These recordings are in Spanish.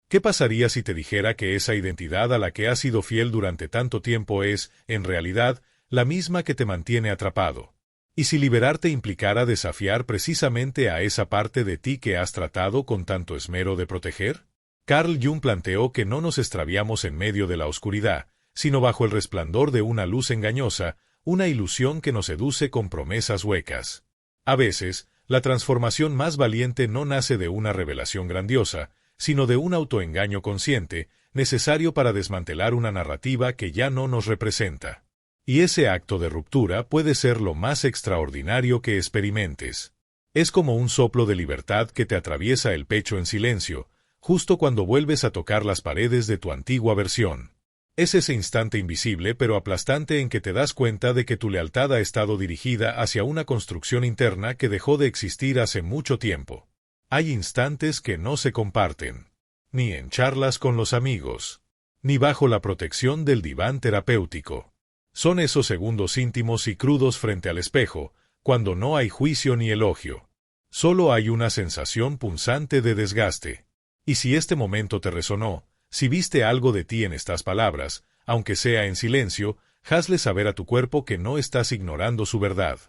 ¿Qué pasaría si te dijera que esa identidad a la que has sido fiel durante tanto tiempo es, en realidad, la misma que te mantiene atrapado? ¿Y si liberarte implicara desafiar precisamente a esa parte de ti que has tratado con tanto esmero de proteger? Carl Jung planteó que no nos extraviamos en medio de la oscuridad, sino bajo el resplandor de una luz engañosa, una ilusión que nos seduce con promesas huecas. A veces, la transformación más valiente no nace de una revelación grandiosa, sino de un autoengaño consciente, necesario para desmantelar una narrativa que ya no nos representa. Y ese acto de ruptura puede ser lo más extraordinario que experimentes. Es como un soplo de libertad que te atraviesa el pecho en silencio, justo cuando vuelves a tocar las paredes de tu antigua versión. Es ese instante invisible pero aplastante en que te das cuenta de que tu lealtad ha estado dirigida hacia una construcción interna que dejó de existir hace mucho tiempo. Hay instantes que no se comparten, ni en charlas con los amigos, ni bajo la protección del diván terapéutico. Son esos segundos íntimos y crudos frente al espejo, cuando no hay juicio ni elogio. Solo hay una sensación punzante de desgaste. Y si este momento te resonó, si viste algo de ti en estas palabras, aunque sea en silencio, hazle saber a tu cuerpo que no estás ignorando su verdad.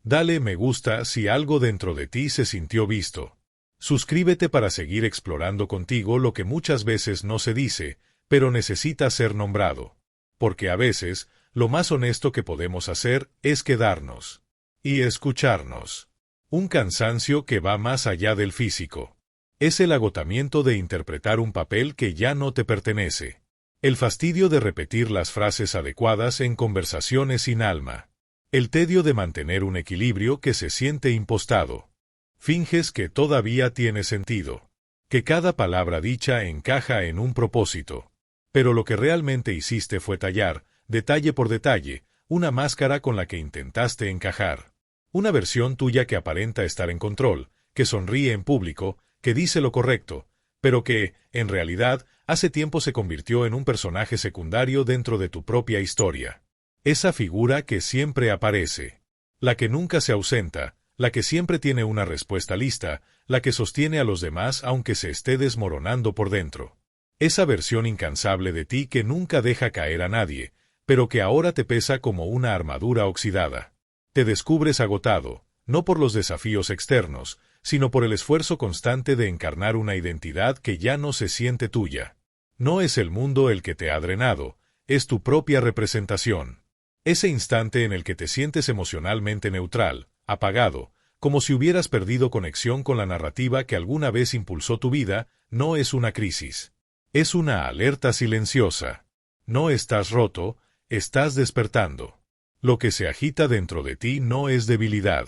Dale me gusta si algo dentro de ti se sintió visto. Suscríbete para seguir explorando contigo lo que muchas veces no se dice, pero necesita ser nombrado. Porque a veces, lo más honesto que podemos hacer es quedarnos y escucharnos. Un cansancio que va más allá del físico. Es el agotamiento de interpretar un papel que ya no te pertenece. El fastidio de repetir las frases adecuadas en conversaciones sin alma. El tedio de mantener un equilibrio que se siente impostado. Finges que todavía tiene sentido, que cada palabra dicha encaja en un propósito. Pero lo que realmente hiciste fue tallar, detalle por detalle, una máscara con la que intentaste encajar. Una versión tuya que aparenta estar en control, que sonríe en público, que dice lo correcto, pero que, en realidad, hace tiempo se convirtió en un personaje secundario dentro de tu propia historia. Esa figura que siempre aparece. La que nunca se ausenta, la que siempre tiene una respuesta lista, la que sostiene a los demás aunque se esté desmoronando por dentro. Esa versión incansable de ti que nunca deja caer a nadie, pero que ahora te pesa como una armadura oxidada. Te descubres agotado, no por los desafíos externos, sino por el esfuerzo constante de encarnar una identidad que ya no se siente tuya. No es el mundo el que te ha drenado, es tu propia representación. Ese instante en el que te sientes emocionalmente neutral, apagado, como si hubieras perdido conexión con la narrativa que alguna vez impulsó tu vida, no es una crisis. Es una alerta silenciosa. No estás roto, estás despertando. Lo que se agita dentro de ti no es debilidad.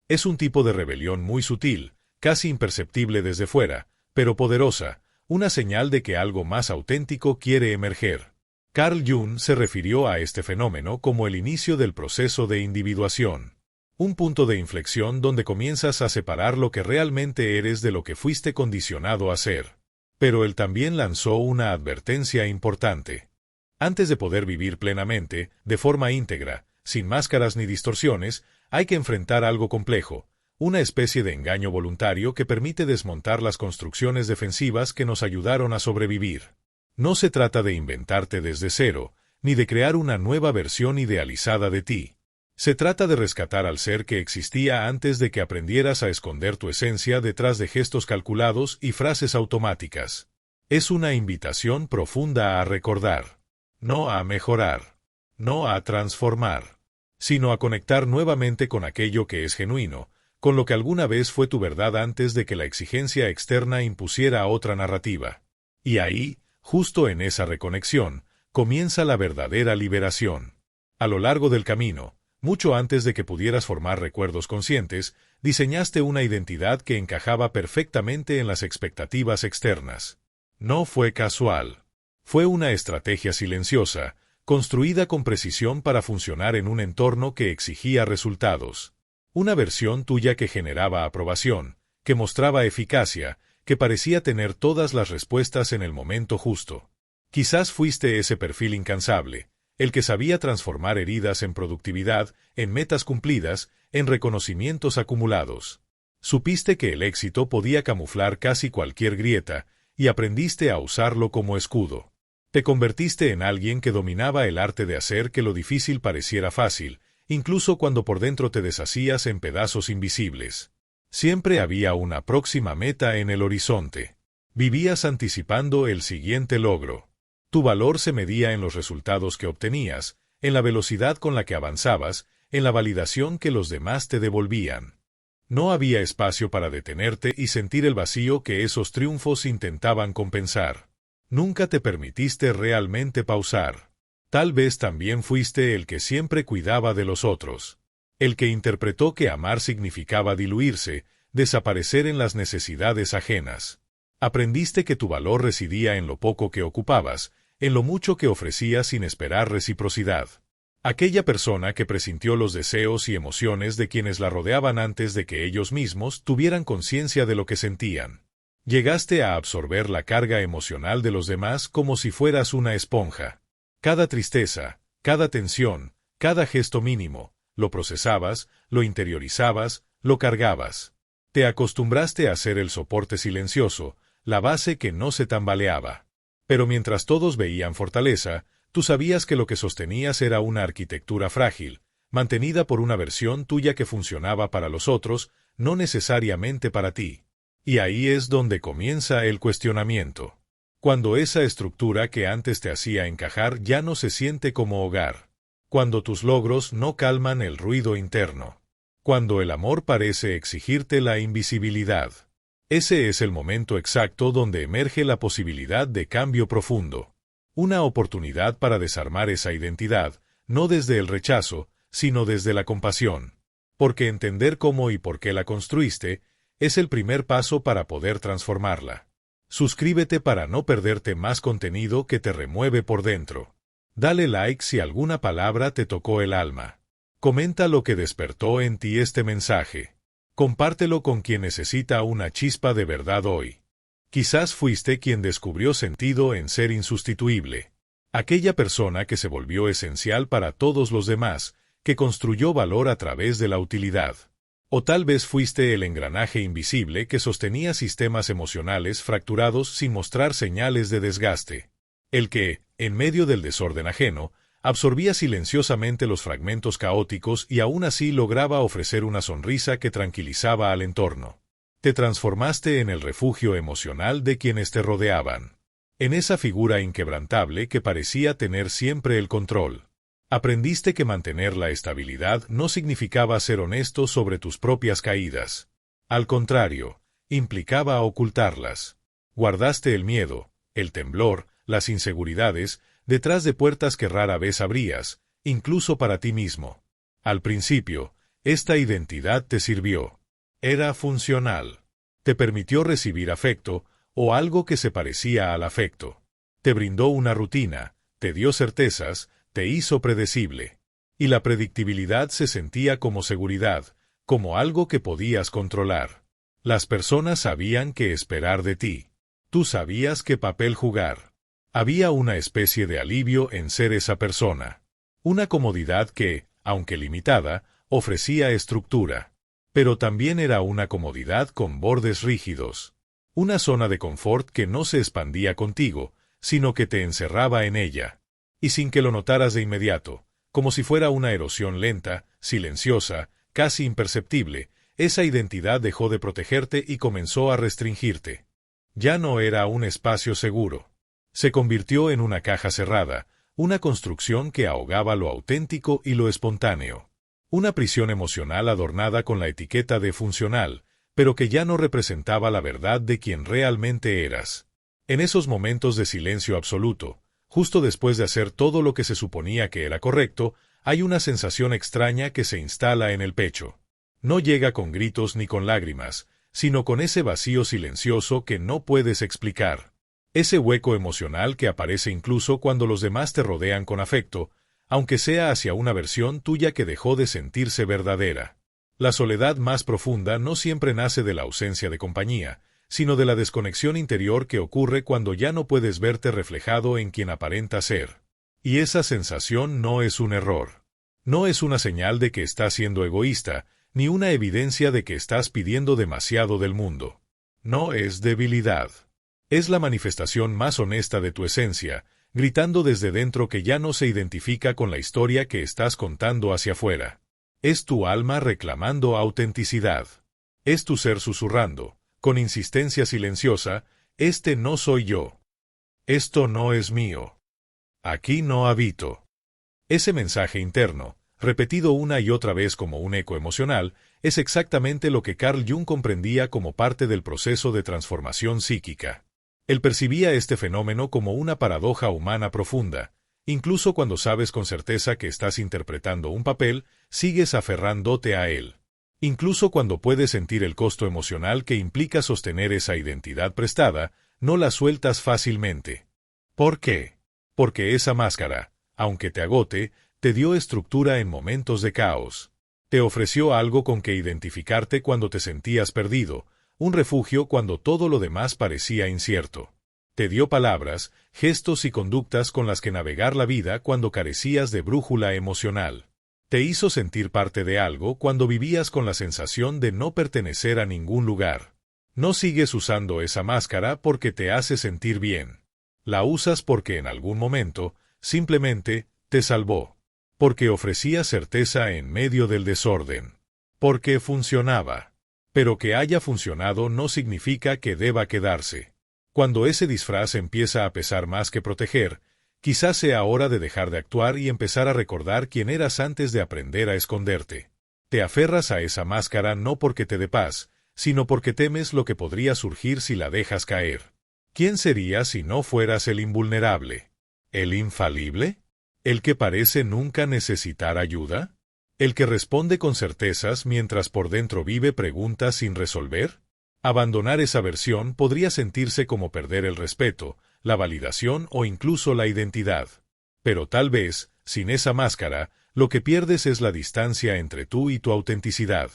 Es un tipo de rebelión muy sutil, casi imperceptible desde fuera, pero poderosa, una señal de que algo más auténtico quiere emerger. Carl Jung se refirió a este fenómeno como el inicio del proceso de individuación. Un punto de inflexión donde comienzas a separar lo que realmente eres de lo que fuiste condicionado a ser. Pero él también lanzó una advertencia importante. Antes de poder vivir plenamente, de forma íntegra, sin máscaras ni distorsiones, hay que enfrentar algo complejo, una especie de engaño voluntario que permite desmontar las construcciones defensivas que nos ayudaron a sobrevivir. No se trata de inventarte desde cero, ni de crear una nueva versión idealizada de ti. Se trata de rescatar al ser que existía antes de que aprendieras a esconder tu esencia detrás de gestos calculados y frases automáticas. Es una invitación profunda a recordar, no a mejorar, no a transformar, sino a conectar nuevamente con aquello que es genuino, con lo que alguna vez fue tu verdad antes de que la exigencia externa impusiera otra narrativa. Y ahí, justo en esa reconexión, comienza la verdadera liberación. A lo largo del camino, mucho antes de que pudieras formar recuerdos conscientes, diseñaste una identidad que encajaba perfectamente en las expectativas externas. No fue casual. Fue una estrategia silenciosa, construida con precisión para funcionar en un entorno que exigía resultados. Una versión tuya que generaba aprobación, que mostraba eficacia, que parecía tener todas las respuestas en el momento justo. Quizás fuiste ese perfil incansable, el que sabía transformar heridas en productividad, en metas cumplidas, en reconocimientos acumulados. Supiste que el éxito podía camuflar casi cualquier grieta, y aprendiste a usarlo como escudo. Te convertiste en alguien que dominaba el arte de hacer que lo difícil pareciera fácil, incluso cuando por dentro te deshacías en pedazos invisibles. Siempre había una próxima meta en el horizonte. Vivías anticipando el siguiente logro. Tu valor se medía en los resultados que obtenías, en la velocidad con la que avanzabas, en la validación que los demás te devolvían. No había espacio para detenerte y sentir el vacío que esos triunfos intentaban compensar. Nunca te permitiste realmente pausar. Tal vez también fuiste el que siempre cuidaba de los otros. El que interpretó que amar significaba diluirse, desaparecer en las necesidades ajenas. Aprendiste que tu valor residía en lo poco que ocupabas, en lo mucho que ofrecías sin esperar reciprocidad. Aquella persona que presintió los deseos y emociones de quienes la rodeaban antes de que ellos mismos tuvieran conciencia de lo que sentían. Llegaste a absorber la carga emocional de los demás como si fueras una esponja. Cada tristeza, cada tensión, cada gesto mínimo, lo procesabas, lo interiorizabas, lo cargabas. Te acostumbraste a ser el soporte silencioso, la base que no se tambaleaba. Pero mientras todos veían fortaleza, tú sabías que lo que sostenías era una arquitectura frágil, mantenida por una versión tuya que funcionaba para los otros, no necesariamente para ti. Y ahí es donde comienza el cuestionamiento. Cuando esa estructura que antes te hacía encajar ya no se siente como hogar. Cuando tus logros no calman el ruido interno. Cuando el amor parece exigirte la invisibilidad. Ese es el momento exacto donde emerge la posibilidad de cambio profundo. Una oportunidad para desarmar esa identidad, no desde el rechazo, sino desde la compasión. Porque entender cómo y por qué la construiste, es el primer paso para poder transformarla. Suscríbete para no perderte más contenido que te remueve por dentro. Dale like si alguna palabra te tocó el alma. Comenta lo que despertó en ti este mensaje. Compártelo con quien necesita una chispa de verdad hoy. Quizás fuiste quien descubrió sentido en ser insustituible. Aquella persona que se volvió esencial para todos los demás, que construyó valor a través de la utilidad. O tal vez fuiste el engranaje invisible que sostenía sistemas emocionales fracturados sin mostrar señales de desgaste. El que, en medio del desorden ajeno, absorbía silenciosamente los fragmentos caóticos y aún así lograba ofrecer una sonrisa que tranquilizaba al entorno. Te transformaste en el refugio emocional de quienes te rodeaban. En esa figura inquebrantable que parecía tener siempre el control. Aprendiste que mantener la estabilidad no significaba ser honesto sobre tus propias caídas. Al contrario, implicaba ocultarlas. Guardaste el miedo, el temblor, las inseguridades, detrás de puertas que rara vez abrías, incluso para ti mismo. Al principio, esta identidad te sirvió. Era funcional. Te permitió recibir afecto, o algo que se parecía al afecto. Te brindó una rutina, te dio certezas, te hizo predecible. Y la predictibilidad se sentía como seguridad, como algo que podías controlar. Las personas sabían qué esperar de ti. Tú sabías qué papel jugar. Había una especie de alivio en ser esa persona. Una comodidad que, aunque limitada, ofrecía estructura. Pero también era una comodidad con bordes rígidos. Una zona de confort que no se expandía contigo, sino que te encerraba en ella. Y sin que lo notaras de inmediato, como si fuera una erosión lenta, silenciosa, casi imperceptible, esa identidad dejó de protegerte y comenzó a restringirte. Ya no era un espacio seguro. Se convirtió en una caja cerrada, una construcción que ahogaba lo auténtico y lo espontáneo. Una prisión emocional adornada con la etiqueta de funcional, pero que ya no representaba la verdad de quien realmente eras. En esos momentos de silencio absoluto, justo después de hacer todo lo que se suponía que era correcto, hay una sensación extraña que se instala en el pecho. No llega con gritos ni con lágrimas, sino con ese vacío silencioso que no puedes explicar. Ese hueco emocional que aparece incluso cuando los demás te rodean con afecto, aunque sea hacia una versión tuya que dejó de sentirse verdadera. La soledad más profunda no siempre nace de la ausencia de compañía, sino de la desconexión interior que ocurre cuando ya no puedes verte reflejado en quien aparenta ser. Y esa sensación no es un error. No es una señal de que estás siendo egoísta, ni una evidencia de que estás pidiendo demasiado del mundo. No es debilidad. Es la manifestación más honesta de tu esencia, gritando desde dentro que ya no se identifica con la historia que estás contando hacia afuera. Es tu alma reclamando autenticidad. Es tu ser susurrando, con insistencia silenciosa, este no soy yo. Esto no es mío. Aquí no habito. Ese mensaje interno, repetido una y otra vez como un eco emocional, es exactamente lo que Carl Jung comprendía como parte del proceso de transformación psíquica. Él percibía este fenómeno como una paradoja humana profunda. Incluso cuando sabes con certeza que estás interpretando un papel, sigues aferrándote a él. Incluso cuando puedes sentir el costo emocional que implica sostener esa identidad prestada, no la sueltas fácilmente. ¿Por qué? Porque esa máscara, aunque te agote, te dio estructura en momentos de caos. Te ofreció algo con que identificarte cuando te sentías perdido, un refugio cuando todo lo demás parecía incierto. Te dio palabras, gestos y conductas con las que navegar la vida cuando carecías de brújula emocional. Te hizo sentir parte de algo cuando vivías con la sensación de no pertenecer a ningún lugar. No sigues usando esa máscara porque te hace sentir bien. La usas porque en algún momento, simplemente, te salvó. Porque ofrecía certeza en medio del desorden. Porque funcionaba. Pero que haya funcionado no significa que deba quedarse. Cuando ese disfraz empieza a pesar más que proteger, quizás sea hora de dejar de actuar y empezar a recordar quién eras antes de aprender a esconderte. Te aferras a esa máscara no porque te dé paz, sino porque temes lo que podría surgir si la dejas caer. ¿Quién serías si no fueras el invulnerable? ¿El infalible? ¿El que parece nunca necesitar ayuda? ¿El que responde con certezas mientras por dentro vive preguntas sin resolver? Abandonar esa versión podría sentirse como perder el respeto, la validación o incluso la identidad. Pero tal vez, sin esa máscara, lo que pierdes es la distancia entre tú y tu autenticidad.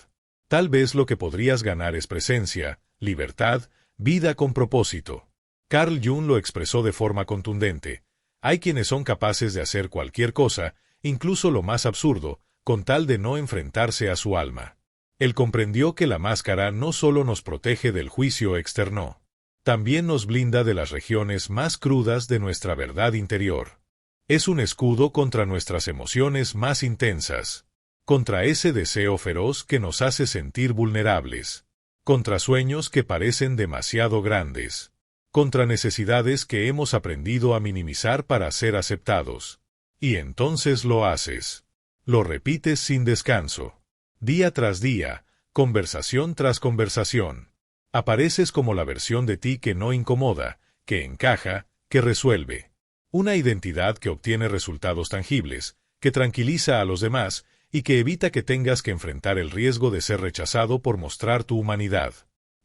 Tal vez lo que podrías ganar es presencia, libertad, vida con propósito. Carl Jung lo expresó de forma contundente. Hay quienes son capaces de hacer cualquier cosa, incluso lo más absurdo, con tal de no enfrentarse a su alma. Él comprendió que la máscara no solo nos protege del juicio externo, también nos blinda de las regiones más crudas de nuestra verdad interior. Es un escudo contra nuestras emociones más intensas, contra ese deseo feroz que nos hace sentir vulnerables, contra sueños que parecen demasiado grandes, contra necesidades que hemos aprendido a minimizar para ser aceptados. Y entonces lo haces. Lo repites sin descanso. Día tras día, conversación tras conversación. Apareces como la versión de ti que no incomoda, que encaja, que resuelve. Una identidad que obtiene resultados tangibles, que tranquiliza a los demás y que evita que tengas que enfrentar el riesgo de ser rechazado por mostrar tu humanidad.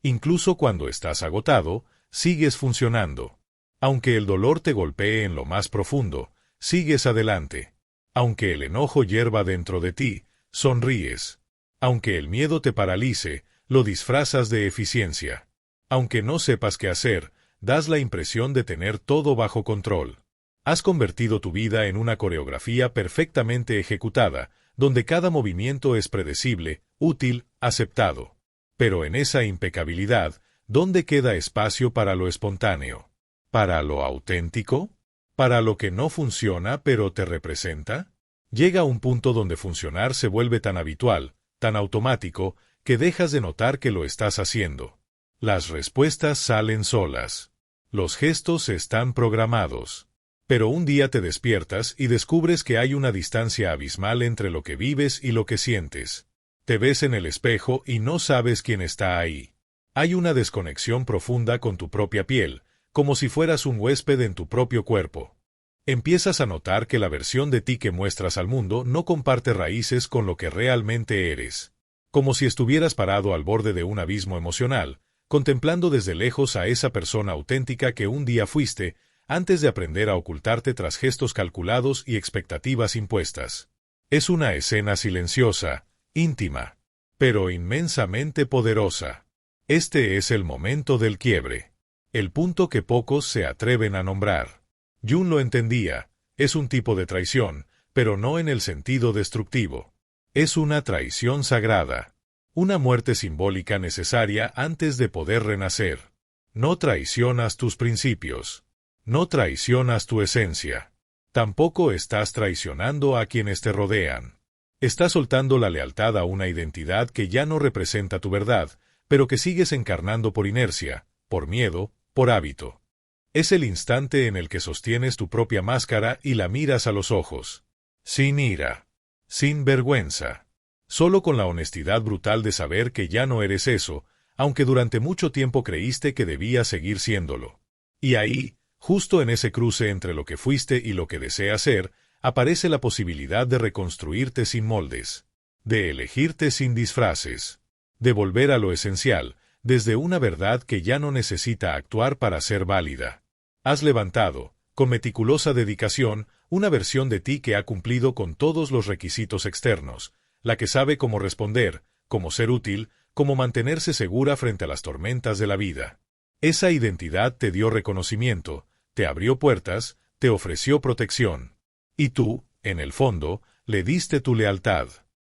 Incluso cuando estás agotado, sigues funcionando. Aunque el dolor te golpee en lo más profundo, sigues adelante. Aunque el enojo hierva dentro de ti, sonríes. Aunque el miedo te paralice, lo disfrazas de eficiencia. Aunque no sepas qué hacer, das la impresión de tener todo bajo control. Has convertido tu vida en una coreografía perfectamente ejecutada, donde cada movimiento es predecible, útil, aceptado. Pero en esa impecabilidad, ¿dónde queda espacio para lo espontáneo? ¿Para lo auténtico? ¿Para lo que no funciona pero te representa? Llega un punto donde funcionar se vuelve tan habitual, tan automático, que dejas de notar que lo estás haciendo. Las respuestas salen solas. Los gestos están programados. Pero un día te despiertas y descubres que hay una distancia abismal entre lo que vives y lo que sientes. Te ves en el espejo y no sabes quién está ahí. Hay una desconexión profunda con tu propia piel, como si fueras un huésped en tu propio cuerpo. Empiezas a notar que la versión de ti que muestras al mundo no comparte raíces con lo que realmente eres. Como si estuvieras parado al borde de un abismo emocional, contemplando desde lejos a esa persona auténtica que un día fuiste, antes de aprender a ocultarte tras gestos calculados y expectativas impuestas. Es una escena silenciosa, íntima, pero inmensamente poderosa. Este es el momento del quiebre. El punto que pocos se atreven a nombrar. Jung lo entendía, es un tipo de traición, pero no en el sentido destructivo. Es una traición sagrada. Una muerte simbólica necesaria antes de poder renacer. No traicionas tus principios. No traicionas tu esencia. Tampoco estás traicionando a quienes te rodean. Estás soltando la lealtad a una identidad que ya no representa tu verdad, pero que sigues encarnando por inercia, por miedo, por hábito. Es el instante en el que sostienes tu propia máscara y la miras a los ojos. Sin ira. Sin vergüenza. Solo con la honestidad brutal de saber que ya no eres eso, aunque durante mucho tiempo creíste que debías seguir siéndolo. Y ahí, justo en ese cruce entre lo que fuiste y lo que deseas ser, aparece la posibilidad de reconstruirte sin moldes, de elegirte sin disfraces, de volver a lo esencial, desde una verdad que ya no necesita actuar para ser válida. Has levantado, con meticulosa dedicación, una versión de ti que ha cumplido con todos los requisitos externos, la que sabe cómo responder, cómo ser útil, cómo mantenerse segura frente a las tormentas de la vida. Esa identidad te dio reconocimiento, te abrió puertas, te ofreció protección. Y tú, en el fondo, le diste tu lealtad.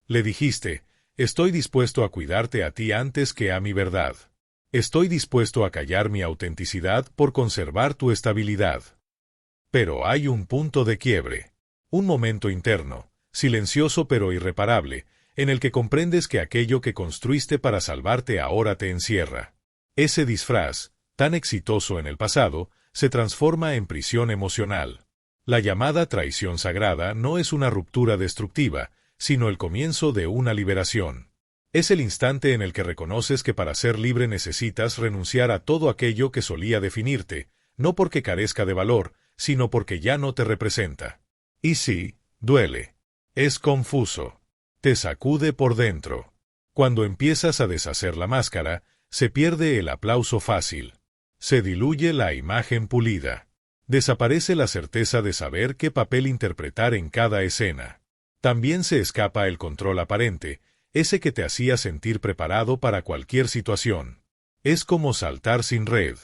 Le dijiste, estoy dispuesto a cuidarte a ti antes que a mi verdad. Estoy dispuesto a callar mi autenticidad por conservar tu estabilidad. Pero hay un punto de quiebre. Un momento interno, silencioso pero irreparable, en el que comprendes que aquello que construiste para salvarte ahora te encierra. Ese disfraz, tan exitoso en el pasado, se transforma en prisión emocional. La llamada traición sagrada no es una ruptura destructiva, sino el comienzo de una liberación. Es el instante en el que reconoces que para ser libre necesitas renunciar a todo aquello que solía definirte, no porque carezca de valor, sino porque ya no te representa. Y sí, duele. Es confuso. Te sacude por dentro. Cuando empiezas a deshacer la máscara, se pierde el aplauso fácil. Se diluye la imagen pulida. Desaparece la certeza de saber qué papel interpretar en cada escena. También se escapa el control aparente, ese que te hacía sentir preparado para cualquier situación. Es como saltar sin red.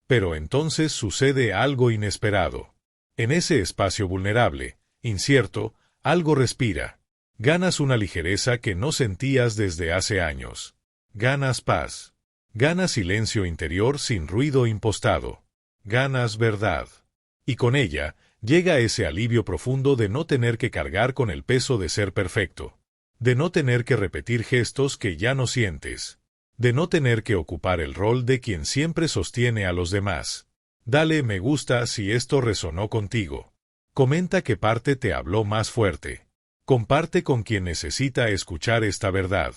Pero entonces sucede algo inesperado. En ese espacio vulnerable, incierto, algo respira. Ganas una ligereza que no sentías desde hace años. Ganas paz. Ganas silencio interior sin ruido impostado. Ganas verdad. Y con ella, llega ese alivio profundo de no tener que cargar con el peso de ser perfecto. De no tener que repetir gestos que ya no sientes. De no tener que ocupar el rol de quien siempre sostiene a los demás. Dale me gusta si esto resonó contigo. Comenta qué parte te habló más fuerte. Comparte con quien necesita escuchar esta verdad.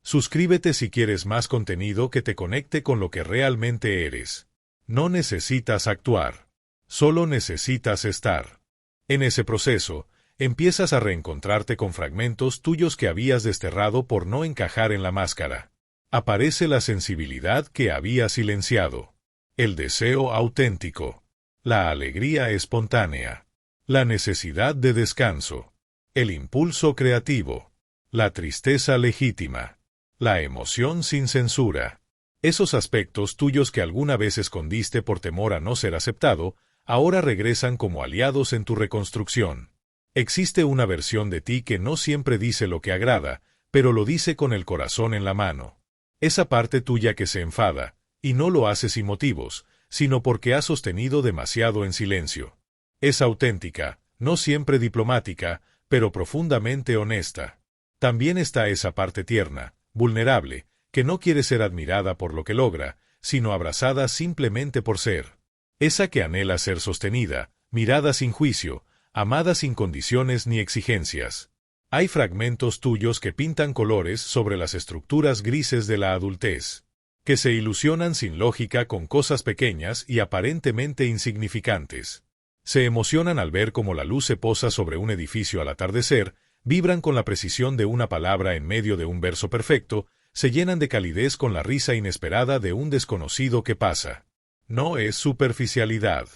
Suscríbete si quieres más contenido que te conecte con lo que realmente eres. No necesitas actuar. Solo necesitas estar. En ese proceso, empiezas a reencontrarte con fragmentos tuyos que habías desterrado por no encajar en la máscara. Aparece la sensibilidad que había silenciado. El deseo auténtico. La alegría espontánea. La necesidad de descanso. El impulso creativo. La tristeza legítima. La emoción sin censura. Esos aspectos tuyos que alguna vez escondiste por temor a no ser aceptado, ahora regresan como aliados en tu reconstrucción. Existe una versión de ti que no siempre dice lo que agrada, pero lo dice con el corazón en la mano. Esa parte tuya que se enfada, y no lo hace sin motivos, sino porque ha sostenido demasiado en silencio. Es auténtica, no siempre diplomática, pero profundamente honesta. También está esa parte tierna, vulnerable, que no quiere ser admirada por lo que logra, sino abrazada simplemente por ser. Esa que anhela ser sostenida, mirada sin juicio, amada sin condiciones ni exigencias. Hay fragmentos tuyos que pintan colores sobre las estructuras grises de la adultez, que se ilusionan sin lógica con cosas pequeñas y aparentemente insignificantes. Se emocionan al ver cómo la luz se posa sobre un edificio al atardecer, vibran con la precisión de una palabra en medio de un verso perfecto, se llenan de calidez con la risa inesperada de un desconocido que pasa. No es superficialidad.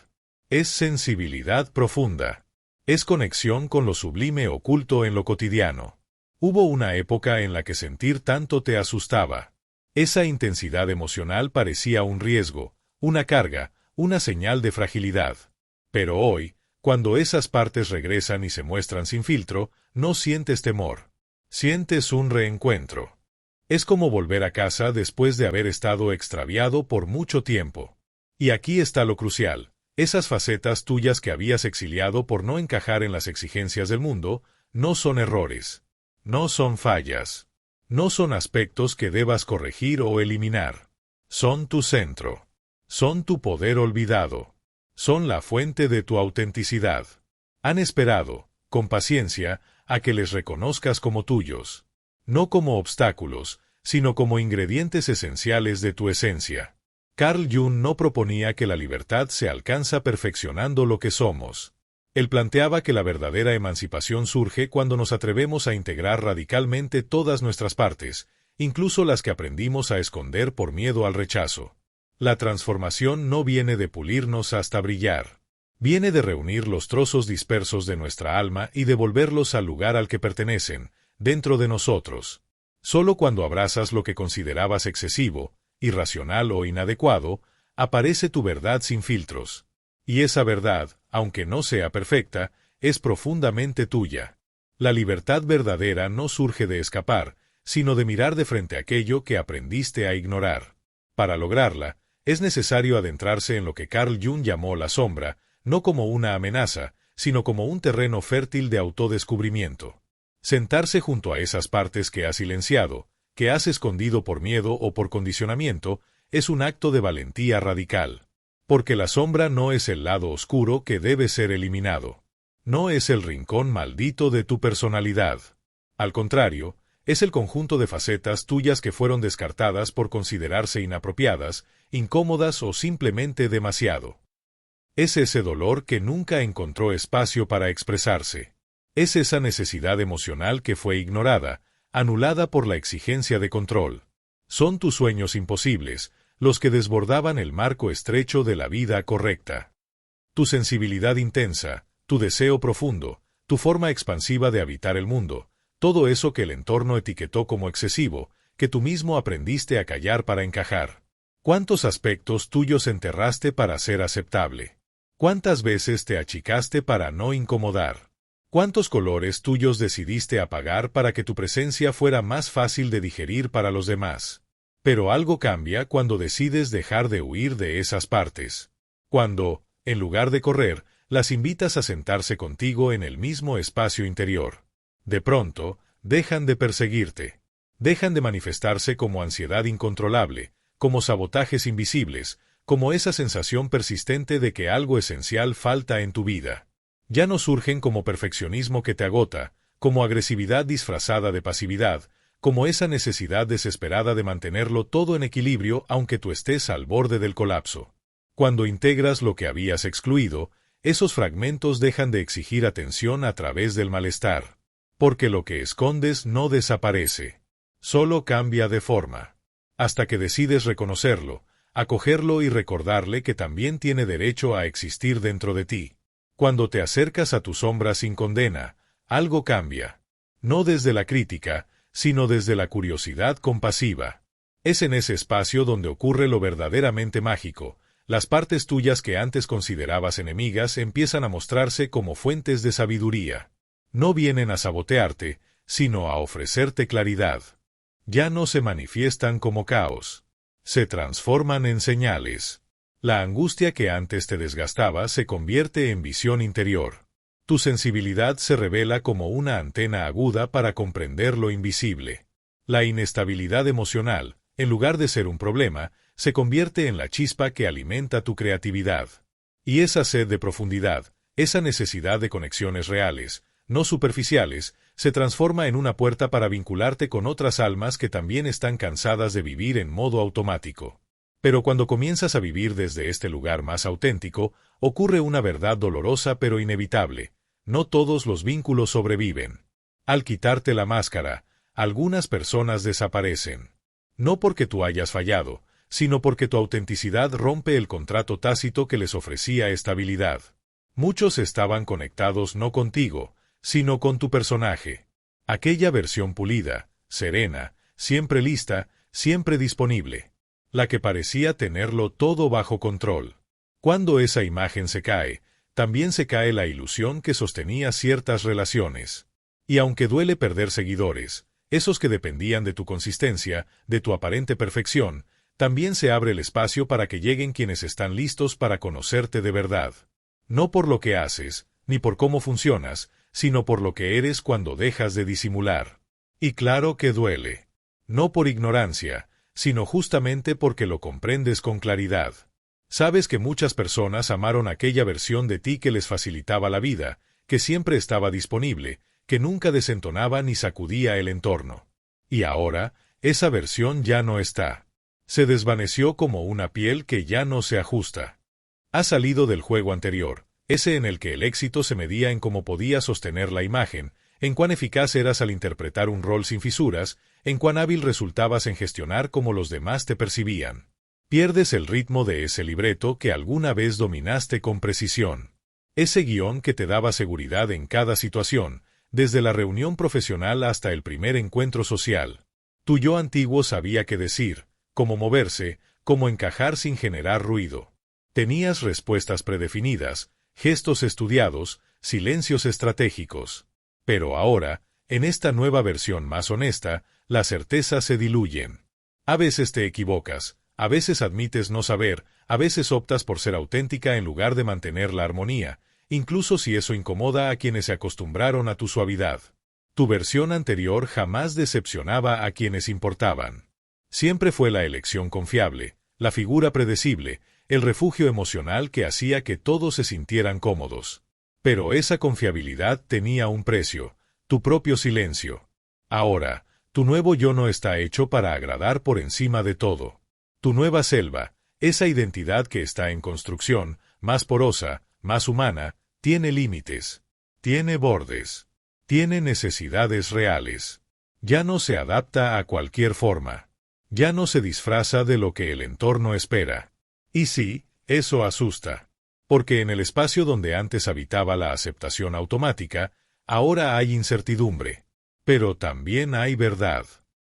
Es sensibilidad profunda. Es conexión con lo sublime oculto en lo cotidiano. Hubo una época en la que sentir tanto te asustaba. Esa intensidad emocional parecía un riesgo, una carga, una señal de fragilidad. Pero hoy, cuando esas partes regresan y se muestran sin filtro, no sientes temor. Sientes un reencuentro. Es como volver a casa después de haber estado extraviado por mucho tiempo. Y aquí está lo crucial. Esas facetas tuyas que habías exiliado por no encajar en las exigencias del mundo, no son errores. No son fallas. No son aspectos que debas corregir o eliminar. Son tu centro. Son tu poder olvidado. Son la fuente de tu autenticidad. Han esperado, con paciencia, a que les reconozcas como tuyos. No como obstáculos, sino como ingredientes esenciales de tu esencia. Carl Jung no proponía que la libertad se alcanza perfeccionando lo que somos. Él planteaba que la verdadera emancipación surge cuando nos atrevemos a integrar radicalmente todas nuestras partes, incluso las que aprendimos a esconder por miedo al rechazo. La transformación no viene de pulirnos hasta brillar. Viene de reunir los trozos dispersos de nuestra alma y devolverlos al lugar al que pertenecen, dentro de nosotros. Solo cuando abrazas lo que considerabas excesivo, irracional o inadecuado, aparece tu verdad sin filtros. Y esa verdad, aunque no sea perfecta, es profundamente tuya. La libertad verdadera no surge de escapar, sino de mirar de frente aquello que aprendiste a ignorar. Para lograrla, es necesario adentrarse en lo que Carl Jung llamó la sombra, no como una amenaza, sino como un terreno fértil de autodescubrimiento. Sentarse junto a esas partes que has silenciado, que has escondido por miedo o por condicionamiento, es un acto de valentía radical. Porque la sombra no es el lado oscuro que debe ser eliminado. No es el rincón maldito de tu personalidad. Al contrario, es el conjunto de facetas tuyas que fueron descartadas por considerarse inapropiadas, incómodas o simplemente demasiado. Es ese dolor que nunca encontró espacio para expresarse. Es esa necesidad emocional que fue ignorada, anulada por la exigencia de control. Son tus sueños imposibles, los que desbordaban el marco estrecho de la vida correcta. Tu sensibilidad intensa, tu deseo profundo, tu forma expansiva de habitar el mundo, todo eso que el entorno etiquetó como excesivo, que tú mismo aprendiste a callar para encajar. ¿Cuántos aspectos tuyos enterraste para ser aceptable? ¿Cuántas veces te achicaste para no incomodar? ¿Cuántos colores tuyos decidiste apagar para que tu presencia fuera más fácil de digerir para los demás? Pero algo cambia cuando decides dejar de huir de esas partes. Cuando, en lugar de correr, las invitas a sentarse contigo en el mismo espacio interior. De pronto, dejan de perseguirte. Dejan de manifestarse como ansiedad incontrolable, como sabotajes invisibles, como esa sensación persistente de que algo esencial falta en tu vida. Ya no surgen como perfeccionismo que te agota, como agresividad disfrazada de pasividad, como esa necesidad desesperada de mantenerlo todo en equilibrio aunque tú estés al borde del colapso. Cuando integras lo que habías excluido, esos fragmentos dejan de exigir atención a través del malestar. Porque lo que escondes no desaparece. Solo cambia de forma. Hasta que decides reconocerlo, acogerlo y recordarle que también tiene derecho a existir dentro de ti. Cuando te acercas a tu sombra sin condena, algo cambia. No desde la crítica, sino desde la curiosidad compasiva. Es en ese espacio donde ocurre lo verdaderamente mágico. Las partes tuyas que antes considerabas enemigas empiezan a mostrarse como fuentes de sabiduría. No vienen a sabotearte, sino a ofrecerte claridad. Ya no se manifiestan como caos. Se transforman en señales. La angustia que antes te desgastaba se convierte en visión interior. Tu sensibilidad se revela como una antena aguda para comprender lo invisible. La inestabilidad emocional, en lugar de ser un problema, se convierte en la chispa que alimenta tu creatividad. Y esa sed de profundidad, esa necesidad de conexiones reales, no superficiales, se transforma en una puerta para vincularte con otras almas que también están cansadas de vivir en modo automático. Pero cuando comienzas a vivir desde este lugar más auténtico, ocurre una verdad dolorosa pero inevitable. No todos los vínculos sobreviven. Al quitarte la máscara, algunas personas desaparecen. No porque tú hayas fallado, sino porque tu autenticidad rompe el contrato tácito que les ofrecía estabilidad. Muchos estaban conectados no contigo, sino con tu personaje. Aquella versión pulida, serena, siempre lista, siempre disponible. La que parecía tenerlo todo bajo control. Cuando esa imagen se cae, también se cae la ilusión que sostenía ciertas relaciones. Y aunque duele perder seguidores, esos que dependían de tu consistencia, de tu aparente perfección, También se abre el espacio para que lleguen quienes están listos para conocerte de verdad. No por lo que haces, ni por cómo funcionas, sino por lo que eres cuando dejas de disimular. Y claro que duele. No por ignorancia, sino justamente porque lo comprendes con claridad. Sabes que muchas personas amaron aquella versión de ti que les facilitaba la vida, que siempre estaba disponible, que nunca desentonaba ni sacudía el entorno. Y ahora, esa versión ya no está. Se desvaneció como una piel que ya no se ajusta. Ha salido del juego anterior, ese en el que el éxito se medía en cómo podías sostener la imagen, en cuán eficaz eras al interpretar un rol sin fisuras, en cuán hábil resultabas en gestionar cómo los demás te percibían. Pierdes el ritmo de ese libreto que alguna vez dominaste con precisión. Ese guión que te daba seguridad en cada situación, desde la reunión profesional hasta el primer encuentro social. Tu yo antiguo sabía qué decir, cómo moverse, cómo encajar sin generar ruido. Tenías respuestas predefinidas, gestos estudiados, silencios estratégicos. Pero ahora, en esta nueva versión más honesta, las certezas se diluyen. A veces te equivocas, a veces admites no saber, a veces optas por ser auténtica en lugar de mantener la armonía, incluso si eso incomoda a quienes se acostumbraron a tu suavidad. Tu versión anterior jamás decepcionaba a quienes importaban. Siempre fue la elección confiable, la figura predecible, el refugio emocional que hacía que todos se sintieran cómodos. Pero esa confiabilidad tenía un precio, tu propio silencio. Ahora, tu nuevo yo no está hecho para agradar por encima de todo. Tu nueva selva, esa identidad que está en construcción, más porosa, más humana, tiene límites, tiene bordes, tiene necesidades reales. Ya no se adapta a cualquier forma. Ya no se disfraza de lo que el entorno espera. Y sí, eso asusta. Porque en el espacio donde antes habitaba la aceptación automática, ahora hay incertidumbre. Pero también hay verdad.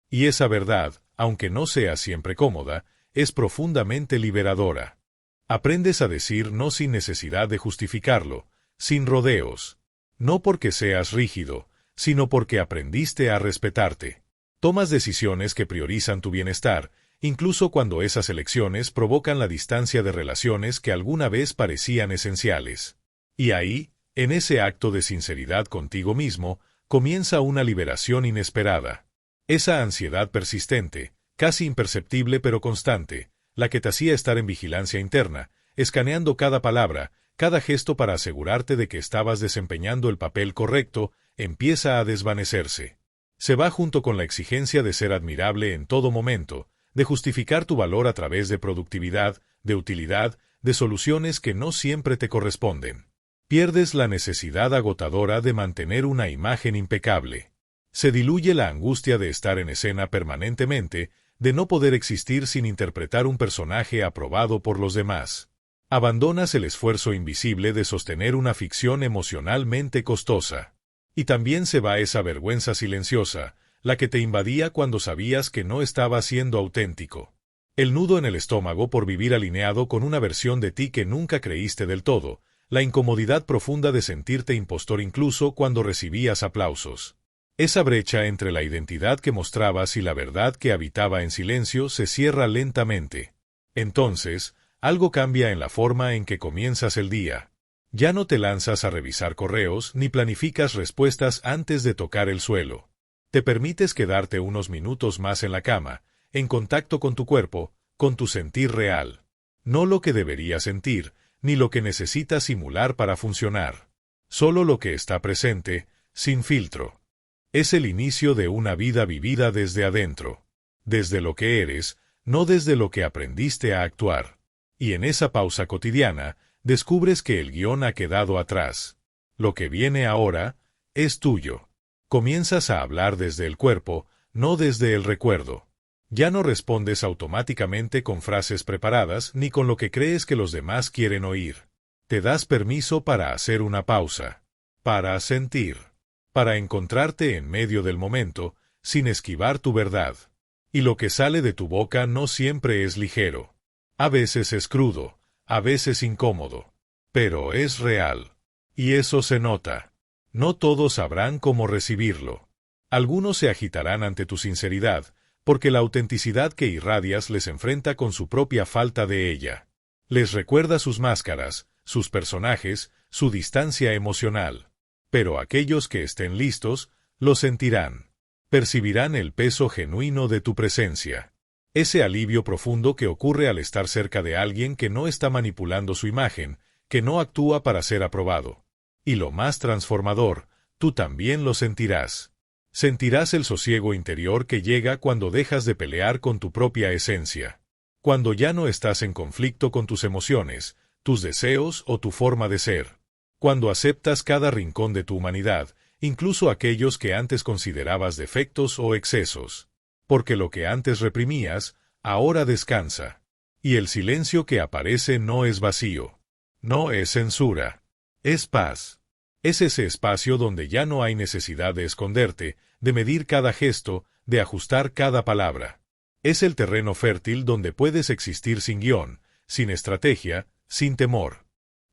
Y esa verdad, aunque no sea siempre cómoda, es profundamente liberadora. Aprendes a decir no sin necesidad de justificarlo, sin rodeos. No porque seas rígido, sino porque aprendiste a respetarte. Tomas decisiones que priorizan tu bienestar, incluso cuando esas elecciones provocan la distancia de relaciones que alguna vez parecían esenciales. Y ahí, en ese acto de sinceridad contigo mismo, comienza una liberación inesperada. Esa ansiedad persistente, casi imperceptible pero constante, la que te hacía estar en vigilancia interna, escaneando cada palabra, cada gesto para asegurarte de que estabas desempeñando el papel correcto, empieza a desvanecerse. Se va junto con la exigencia de ser admirable en todo momento, de justificar tu valor a través de productividad, de utilidad, de soluciones que no siempre te corresponden. Pierdes la necesidad agotadora de mantener una imagen impecable. Se diluye la angustia de estar en escena permanentemente, de no poder existir sin interpretar un personaje aprobado por los demás. Abandonas el esfuerzo invisible de sostener una ficción emocionalmente costosa. Y también se va esa vergüenza silenciosa, la que te invadía cuando sabías que no estabas siendo auténtico. El nudo en el estómago por vivir alineado con una versión de ti que nunca creíste del todo, la incomodidad profunda de sentirte impostor incluso cuando recibías aplausos. Esa brecha entre la identidad que mostrabas y la verdad que habitaba en silencio se cierra lentamente. Entonces, algo cambia en la forma en que comienzas el día. Ya no te lanzas a revisar correos ni planificas respuestas antes de tocar el suelo. Te permites quedarte unos minutos más en la cama, en contacto con tu cuerpo, con tu sentir real. No lo que deberías sentir, ni lo que necesitas simular para funcionar. Solo lo que está presente, sin filtro. Es el inicio de una vida vivida desde adentro. Desde lo que eres, no desde lo que aprendiste a actuar. Y en esa pausa cotidiana, descubres que el guión ha quedado atrás. Lo que viene ahora es tuyo. Comienzas a hablar desde el cuerpo, no desde el recuerdo. Ya no respondes automáticamente con frases preparadas ni con lo que crees que los demás quieren oír. Te das permiso para hacer una pausa, para sentir, para encontrarte en medio del momento, sin esquivar tu verdad. Y lo que sale de tu boca no siempre es ligero. A veces es crudo, a veces incómodo, pero es real. Y eso se nota. No todos sabrán cómo recibirlo. Algunos se agitarán ante tu sinceridad, porque la autenticidad que irradias les enfrenta con su propia falta de ella. Les recuerda sus máscaras, sus personajes, su distancia emocional. Pero aquellos que estén listos, lo sentirán. Percibirán el peso genuino de tu presencia. Ese alivio profundo que ocurre al estar cerca de alguien que no está manipulando su imagen, que no actúa para ser aprobado. Y lo más transformador, tú también lo sentirás. Sentirás el sosiego interior que llega cuando dejas de pelear con tu propia esencia. Cuando ya no estás en conflicto con tus emociones, tus deseos o tu forma de ser. Cuando aceptas cada rincón de tu humanidad, incluso aquellos que antes considerabas defectos o excesos. Porque lo que antes reprimías, ahora descansa. Y el silencio que aparece no es vacío. No es censura. Es paz. Es ese espacio donde ya no hay necesidad de esconderte, de medir cada gesto, de ajustar cada palabra. Es el terreno fértil donde puedes existir sin guión, sin estrategia, sin temor.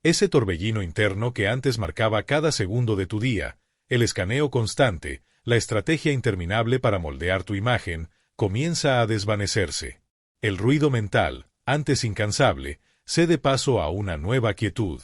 Ese torbellino interno que antes marcaba cada segundo de tu día, el escaneo constante, la estrategia interminable para moldear tu imagen, comienza a desvanecerse. El ruido mental, antes incansable, cede paso a una nueva quietud.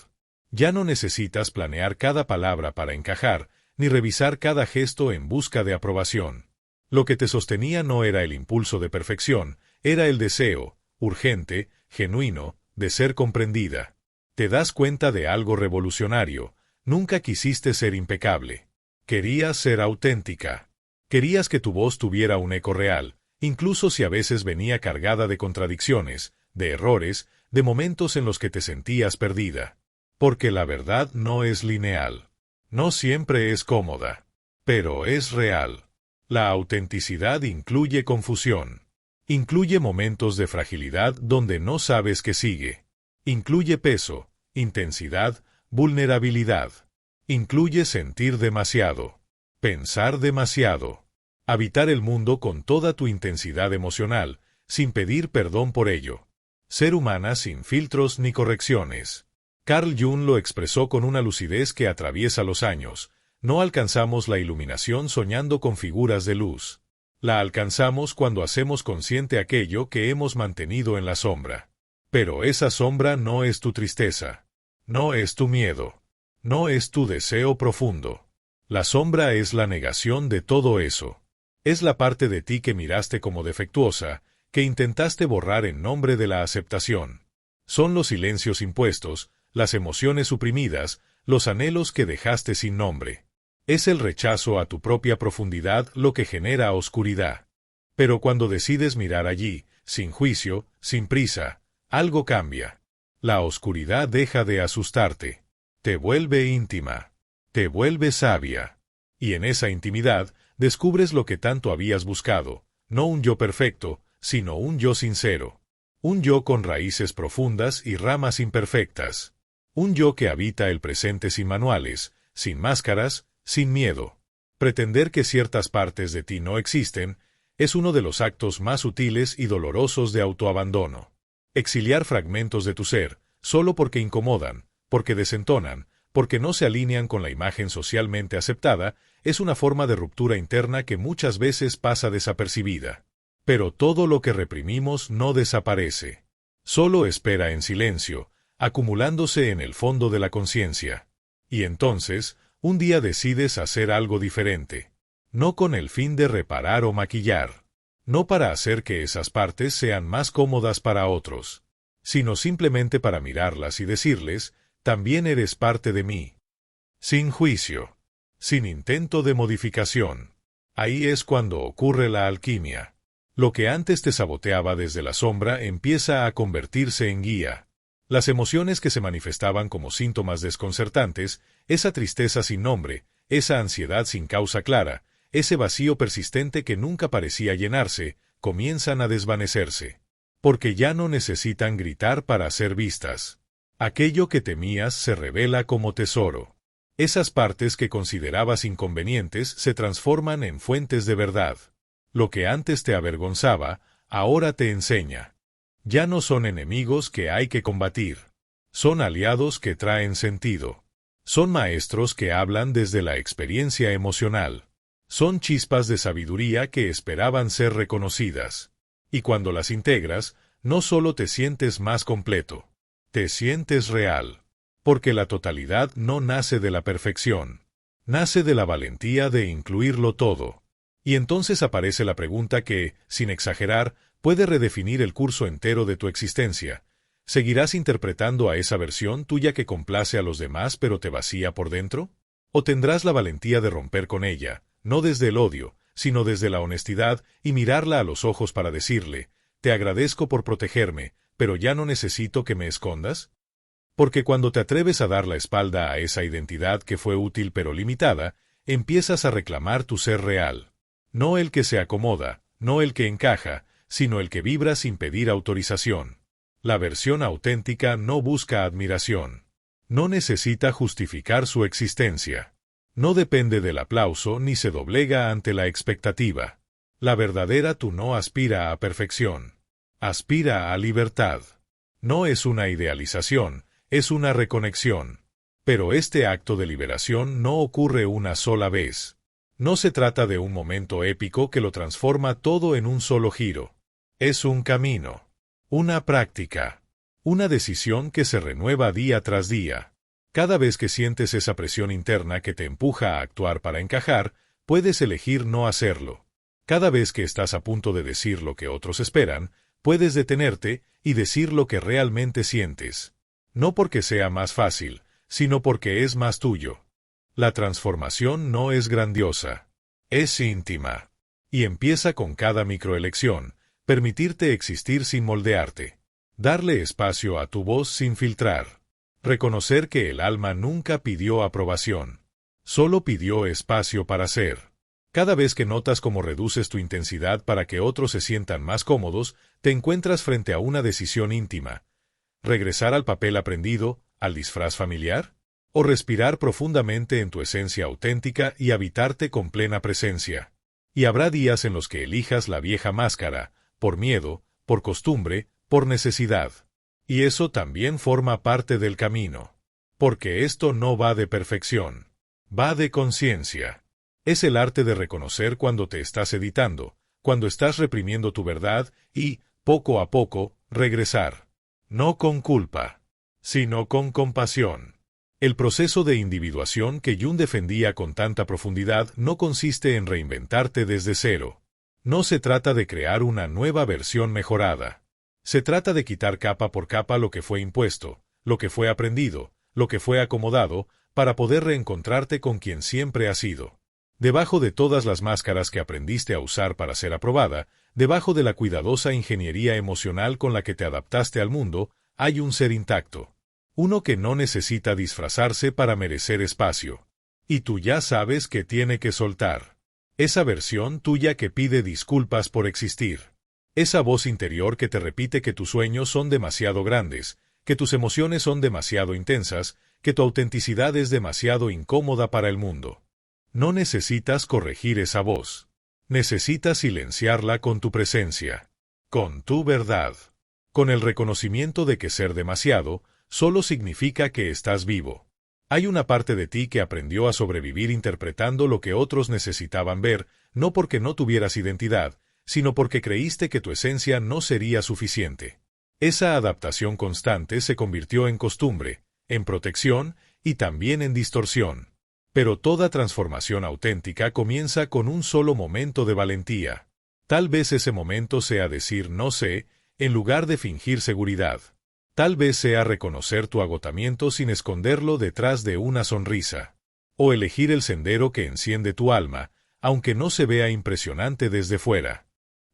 Ya no necesitas planear cada palabra para encajar, ni revisar cada gesto en busca de aprobación. Lo que te sostenía no era el impulso de perfección, era el deseo, urgente, genuino, de ser comprendida. Te das cuenta de algo revolucionario. Nunca quisiste ser impecable. Querías ser auténtica. Querías que tu voz tuviera un eco real, incluso si a veces venía cargada de contradicciones, de errores, de momentos en los que te sentías perdida. Porque la verdad no es lineal. No siempre es cómoda. Pero es real. La autenticidad incluye confusión. Incluye momentos de fragilidad donde no sabes qué sigue. Incluye peso, intensidad, vulnerabilidad. Incluye sentir demasiado. Pensar demasiado. Habitar el mundo con toda tu intensidad emocional, sin pedir perdón por ello. Ser humana sin filtros ni correcciones. Carl Jung lo expresó con una lucidez que atraviesa los años. No alcanzamos la iluminación soñando con figuras de luz. La alcanzamos cuando hacemos consciente aquello que hemos mantenido en la sombra. Pero esa sombra no es tu tristeza. No es tu miedo. No es tu deseo profundo. La sombra es la negación de todo eso. Es la parte de ti que miraste como defectuosa, que intentaste borrar en nombre de la aceptación. Son los silencios impuestos, las emociones suprimidas, los anhelos que dejaste sin nombre. Es el rechazo a tu propia profundidad lo que genera oscuridad. Pero cuando decides mirar allí, sin juicio, sin prisa, algo cambia. La oscuridad deja de asustarte. Te vuelve íntima. Te vuelve sabia. Y en esa intimidad, descubres lo que tanto habías buscado, no un yo perfecto, sino un yo sincero. Un yo con raíces profundas y ramas imperfectas. Un yo que habita el presente sin manuales, sin máscaras, sin miedo. Pretender que ciertas partes de ti no existen es uno de los actos más sutiles y dolorosos de autoabandono. Exiliar fragmentos de tu ser, solo porque incomodan, porque desentonan, porque no se alinean con la imagen socialmente aceptada, es una forma de ruptura interna que muchas veces pasa desapercibida. Pero todo lo que reprimimos no desaparece. Solo espera en silencio, acumulándose en el fondo de la conciencia. Y entonces, un día decides hacer algo diferente. No con el fin de reparar o maquillar. No para hacer que esas partes sean más cómodas para otros. Sino simplemente para mirarlas y decirles, también eres parte de mí. Sin juicio. Sin intento de modificación. Ahí es cuando ocurre la alquimia. Lo que antes te saboteaba desde la sombra empieza a convertirse en guía. Las emociones que se manifestaban como síntomas desconcertantes, esa tristeza sin nombre, esa ansiedad sin causa clara, ese vacío persistente que nunca parecía llenarse, comienzan a desvanecerse. Porque ya no necesitan gritar para ser vistas. Aquello que temías se revela como tesoro. Esas partes que considerabas inconvenientes se transforman en fuentes de verdad. Lo que antes te avergonzaba, ahora te enseña. Ya no son enemigos que hay que combatir. Son aliados que traen sentido. Son maestros que hablan desde la experiencia emocional. Son chispas de sabiduría que esperaban ser reconocidas. Y cuando las integras, no solo te sientes más completo, te sientes real. Porque la totalidad no nace de la perfección. Nace de la valentía de incluirlo todo. Y entonces aparece la pregunta que, sin exagerar, puede redefinir el curso entero de tu existencia. ¿Seguirás interpretando a esa versión tuya que complace a los demás pero te vacía por dentro? ¿O tendrás la valentía de romper con ella, no desde el odio, sino desde la honestidad, y mirarla a los ojos para decirle, te agradezco por protegerme, pero ya no necesito que me escondas? Porque cuando te atreves a dar la espalda a esa identidad que fue útil pero limitada, empiezas a reclamar tu ser real. No el que se acomoda, no el que encaja, sino el que vibra sin pedir autorización. La versión auténtica no busca admiración. No necesita justificar su existencia. No depende del aplauso ni se doblega ante la expectativa. La verdadera tú no aspira a perfección. Aspira a libertad. No es una idealización, es una reconexión. Pero este acto de liberación no ocurre una sola vez. No se trata de un momento épico que lo transforma todo en un solo giro. Es un camino. Una práctica. Una decisión que se renueva día tras día. Cada vez que sientes esa presión interna que te empuja a actuar para encajar, puedes elegir no hacerlo. Cada vez que estás a punto de decir lo que otros esperan, puedes detenerte y decir lo que realmente sientes. No porque sea más fácil, sino porque es más tuyo. La transformación no es grandiosa. Es íntima. Y empieza con cada microelección, permitirte existir sin moldearte. Darle espacio a tu voz sin filtrar. Reconocer que el alma nunca pidió aprobación. Solo pidió espacio para ser. Cada vez que notas cómo reduces tu intensidad para que otros se sientan más cómodos, te encuentras frente a una decisión íntima. ¿Regresar al papel aprendido, al disfraz familiar? ¿O respirar profundamente en tu esencia auténtica y habitarte con plena presencia? Y habrá días en los que elijas la vieja máscara, por miedo, por costumbre, por necesidad. Y eso también forma parte del camino. Porque esto no va de perfección. Va de conciencia. Es el arte de reconocer cuando te estás editando, cuando estás reprimiendo tu verdad y, poco a poco, regresar. No con culpa, sino con compasión. El proceso de individuación que Jung defendía con tanta profundidad no consiste en reinventarte desde cero. No se trata de crear una nueva versión mejorada. Se trata de quitar capa por capa lo que fue impuesto, lo que fue aprendido, lo que fue acomodado, para poder reencontrarte con quien siempre has sido. Debajo de todas las máscaras que aprendiste a usar para ser aprobada, debajo de la cuidadosa ingeniería emocional con la que te adaptaste al mundo, hay un ser intacto. Uno que no necesita disfrazarse para merecer espacio. Y tú ya sabes que tiene que soltar. Esa versión tuya que pide disculpas por existir. Esa voz interior que te repite que tus sueños son demasiado grandes, que tus emociones son demasiado intensas, que tu autenticidad es demasiado incómoda para el mundo. No necesitas corregir esa voz. Necesitas silenciarla con tu presencia. Con tu verdad. Con el reconocimiento de que ser demasiado solo significa que estás vivo. Hay una parte de ti que aprendió a sobrevivir interpretando lo que otros necesitaban ver, no porque no tuvieras identidad, sino porque creíste que tu esencia no sería suficiente. Esa adaptación constante se convirtió en costumbre, en protección y también en distorsión. Pero toda transformación auténtica comienza con un solo momento de valentía. Tal vez ese momento sea decir no sé, en lugar de fingir seguridad. Tal vez sea reconocer tu agotamiento sin esconderlo detrás de una sonrisa. O elegir el sendero que enciende tu alma, aunque no se vea impresionante desde fuera.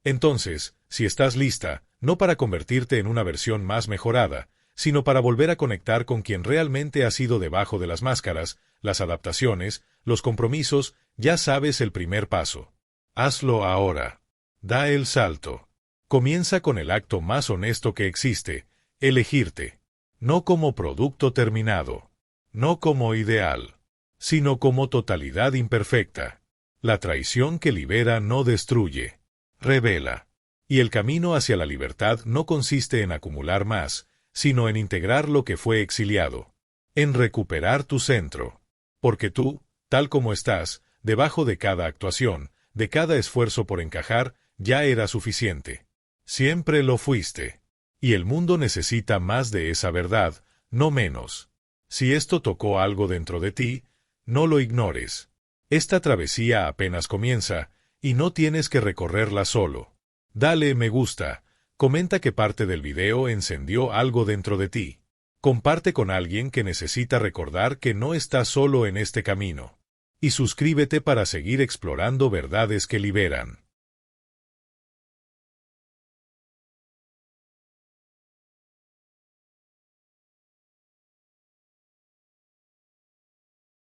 Entonces, si estás lista, no para convertirte en una versión más mejorada, sino para volver a conectar con quien realmente has sido debajo de las máscaras, las adaptaciones, los compromisos, ya sabes el primer paso. Hazlo ahora. Da el salto. Comienza con el acto más honesto que existe, elegirte. No como producto terminado. No como ideal. Sino como totalidad imperfecta. La traición que libera no destruye. Revela. Y el camino hacia la libertad no consiste en acumular más, sino en integrar lo que fue exiliado. En recuperar tu centro. Porque tú, tal como estás, debajo de cada actuación, de cada esfuerzo por encajar, ya era suficiente. Siempre lo fuiste. Y el mundo necesita más de esa verdad, no menos. Si esto tocó algo dentro de ti, no lo ignores. Esta travesía apenas comienza, y no tienes que recorrerla solo. Dale me gusta, comenta que parte del video encendió algo dentro de ti. Comparte con alguien que necesita recordar que no estás solo en este camino. Y suscríbete para seguir explorando verdades que liberan.